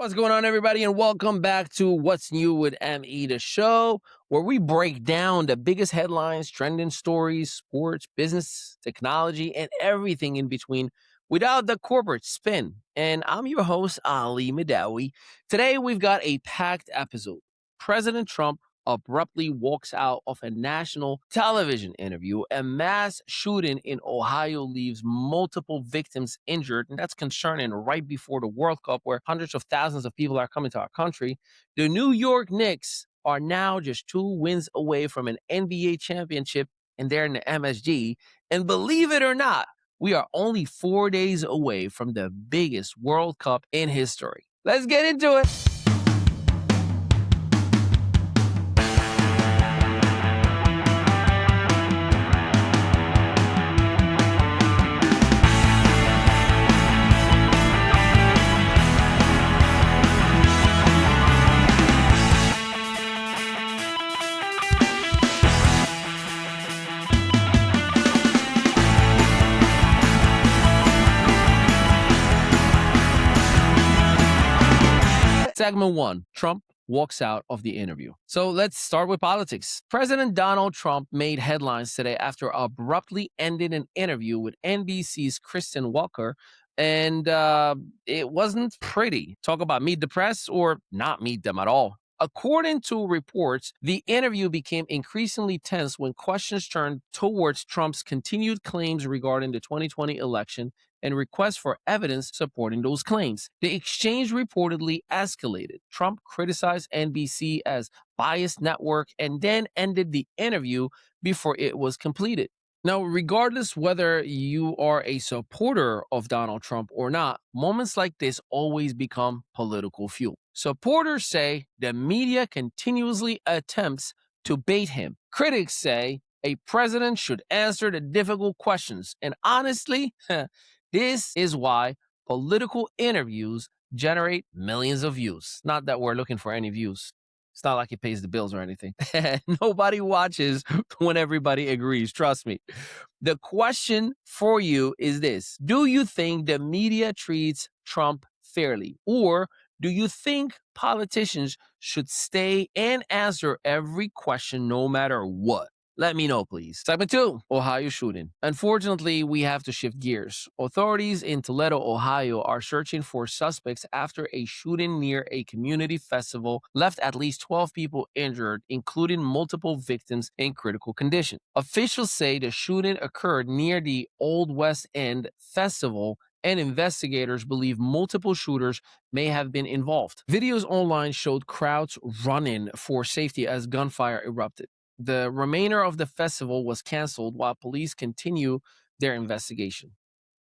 What's going on, everybody, and welcome back to What's New with ME, the show where we break down the biggest headlines, trending stories, sports, business, technology, and everything in between without the corporate spin. And I'm your host, Ali Mehdaoui. Today, we've got a packed episode. President Trump abruptly walks out of a national television interview. A mass shooting in Ohio leaves multiple victims injured, and that's concerning right before the World Cup, where hundreds of thousands of people are coming to our country. The New York Knicks are now just 2 wins away from an NBA championship, and they're in the MSG. And believe it or not, we are only 4 days away from the biggest World Cup in history. Let's get into it. Segment 1, Trump walks out of the interview. So let's start with politics. President Donald Trump made headlines today after abruptly ending an interview with NBC's Kristen Welker, and it wasn't pretty. Talk about meet the press or not meet them at all. According to reports, the interview became increasingly tense when questions turned towards Trump's continued claims regarding the 2020 election and requests for evidence supporting those claims. The exchange reportedly escalated. Trump criticized NBC as biased network and then ended the interview before it was completed. Now, regardless whether you are a supporter of Donald Trump or not, moments like this always become political fuel. Supporters say the media continuously attempts to bait him. Critics say a president should answer the difficult questions. And honestly, this is why political interviews generate millions of views. Not that we're looking for any views. It's not like it pays the bills or anything. Nobody watches when everybody agrees. Trust me. The question for you is this. Do you think the media treats Trump fairly? Or do you think politicians should stay and answer every question no matter what? Let me know, please. Segment 2, Ohio shooting. Unfortunately, we have to shift gears. Authorities in Toledo, Ohio are searching for suspects after a shooting near a community festival left at least 12 people injured, including multiple victims in critical condition. Officials say the shooting occurred near the Old West End Festival, and investigators believe multiple shooters may have been involved. Videos online showed crowds running for safety as gunfire erupted. The remainder of the festival was canceled while police continue their investigation.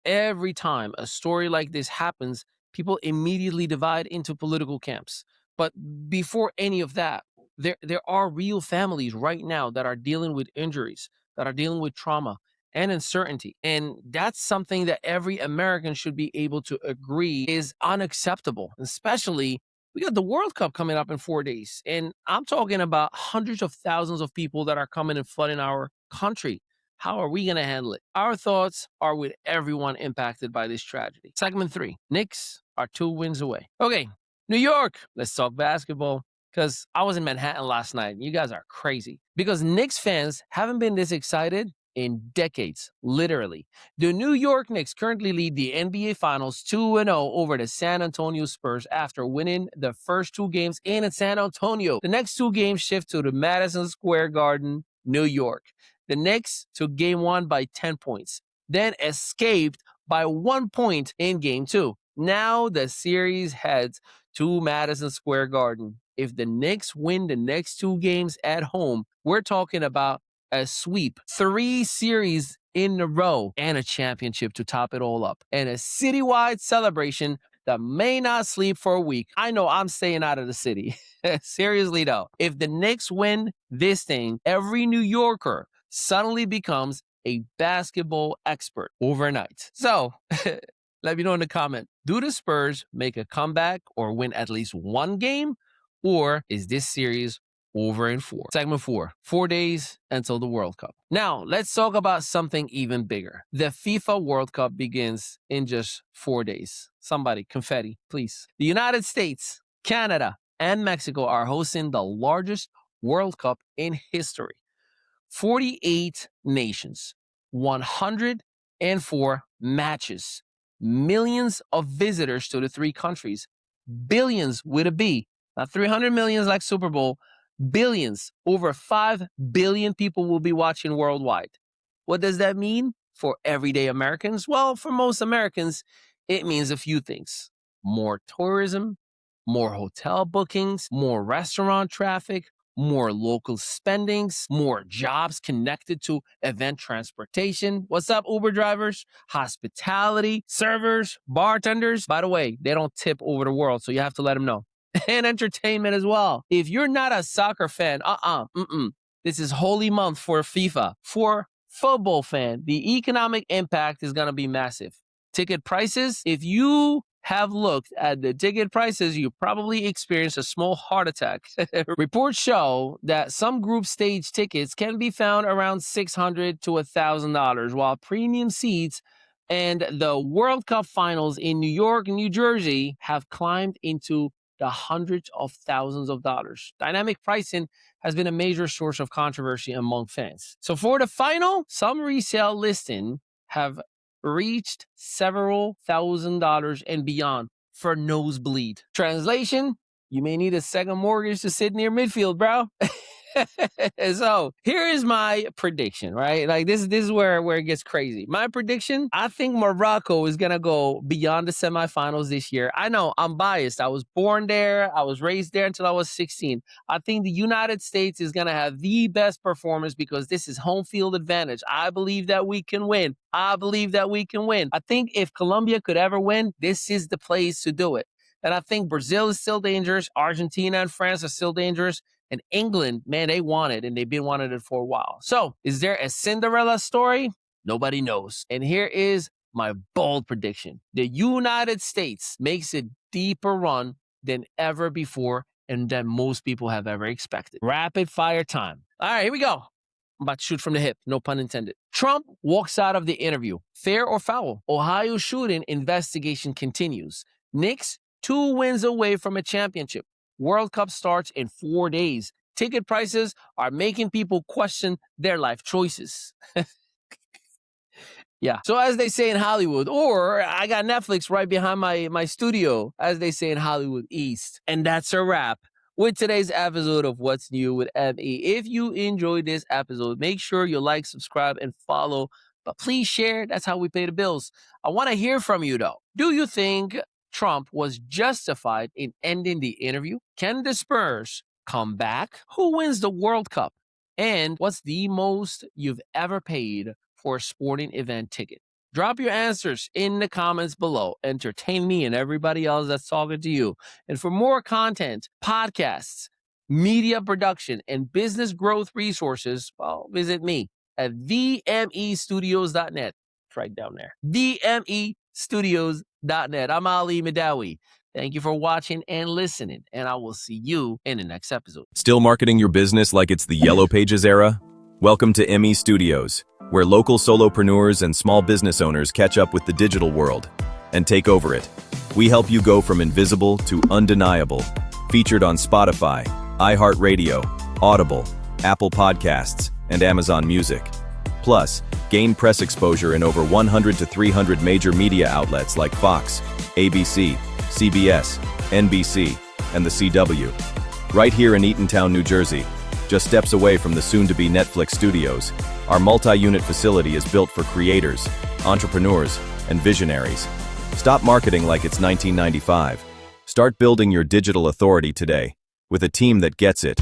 Every time a story like this happens, people immediately divide into political camps. But before any of that, there are real families right now that are dealing with injuries, that are dealing with trauma and uncertainty. And that's something that every American should be able to agree is unacceptable, especially we got the World Cup coming up in 4 days. And I'm talking about hundreds of thousands of people that are coming and flooding our country. How are we going to handle it? Our thoughts are with everyone impacted by this tragedy. Segment 3, Knicks are 2 wins away. Okay, New York, let's talk basketball. Because I was in Manhattan last night. You guys are crazy. Because Knicks fans haven't been this excited in decades, literally. The New York Knicks currently lead the NBA Finals 2-0 over the San Antonio Spurs after winning the first 2 games in San Antonio. The next 2 games shift to the Madison Square Garden, New York. The Knicks took game 1 by 10 points, then escaped by 1 point in game 2. Now the series heads to Madison Square Garden. If the Knicks win the next 2 games at home, we're talking about a sweep, 3 series in a row, and a championship to top it all up, and a citywide celebration that may not sleep for a week. I know I'm staying out of the city. Seriously though, if the Knicks win this thing, every New Yorker suddenly becomes a basketball expert overnight. So let me know in the comment, do the Spurs make a comeback or win at least 1 game? Or is this series over in 4. Segment 4, 4 days until the World Cup. Now, let's talk about something even bigger. The FIFA World Cup begins in just 4 days. Somebody, confetti, please. The United States, Canada, and Mexico are hosting the largest World Cup in history. 48 nations, 104 matches, millions of visitors to the 3 countries, billions with a B, not 300 millions like Super Bowl, billions. Over 5 billion people will be watching worldwide. What does that mean for everyday Americans? Well, for most Americans, it means a few things. More tourism, more hotel bookings, more restaurant traffic, more local spendings, more jobs connected to event transportation. What's up, Uber drivers? Hospitality, servers, bartenders. By the way, they don't tip over the world, so you have to let them know. And entertainment as well. If you're not a soccer fan, this is holy month for FIFA. For football fan, the economic impact is going to be massive. Ticket prices, if you have looked at the ticket prices, you probably experienced a small heart attack. Reports show that some group stage tickets can be found around $600 to $1,000, while premium seats and the World Cup finals in New York and New Jersey have climbed into the hundreds of thousands of dollars. Dynamic pricing has been a major source of controversy among fans. So for the final, some resale listings have reached several $1,000s and beyond for nosebleed. Translation, you may need a second mortgage to sit near midfield, bro. So here is my prediction, right? Like this is where it gets crazy. My prediction, I think Morocco is going to go beyond the semifinals this year. I know I'm biased. I was born there. I was raised there until I was 16. I think the United States is going to have the best performance because this is home field advantage. I believe that we can win. I think if Colombia could ever win, this is the place to do it. And I think Brazil is still dangerous. Argentina and France are still dangerous. And England, man, they want it, and they've been wanting it for a while. So, is there a Cinderella story? Nobody knows. And here is my bold prediction. The United States makes a deeper run than ever before and than most people have ever expected. Rapid fire time. All right, here we go. I'm about to shoot from the hip, no pun intended. Trump walks out of the interview. Fair or foul? Ohio shooting investigation continues. Knicks 2 wins away from a championship. World Cup starts in 4 days. Ticket prices are making people question their life choices. Yeah. So as they say in Hollywood, or I got Netflix right behind my studio, as they say in Hollywood East. And that's a wrap with today's episode of What's New with ME. If you enjoyed this episode, make sure you like, subscribe, and follow. But please share. That's how we pay the bills. I want to hear from you, though. Do you think Trump was justified in ending the interview? Can the Spurs come back? Who wins the World Cup? And what's the most you've ever paid for a sporting event ticket? Drop your answers in the comments below. Entertain me and everybody else that's talking to you. And for more content, podcasts, media production, and business growth resources, well, visit me at vmestudios.net. It's right down there. vmestudios.net. I'm Ali Mehdaoui. Thank you for watching and listening, and I will see you in the next episode. Still marketing your business like it's the Yellow Pages era? Welcome to ME Studios, where local solopreneurs and small business owners catch up with the digital world and take over it. We help you go from invisible to undeniable. Featured on Spotify, iHeartRadio, Audible, Apple Podcasts, and Amazon Music. Plus, gain press exposure in over 100 to 300 major media outlets like Fox, ABC, CBS, NBC, and the CW. Right here in Eatontown, New Jersey, just steps away from the soon-to-be Netflix studios, our multi-unit facility is built for creators, entrepreneurs, and visionaries. Stop marketing like it's 1995. Start building your digital authority today with a team that gets it.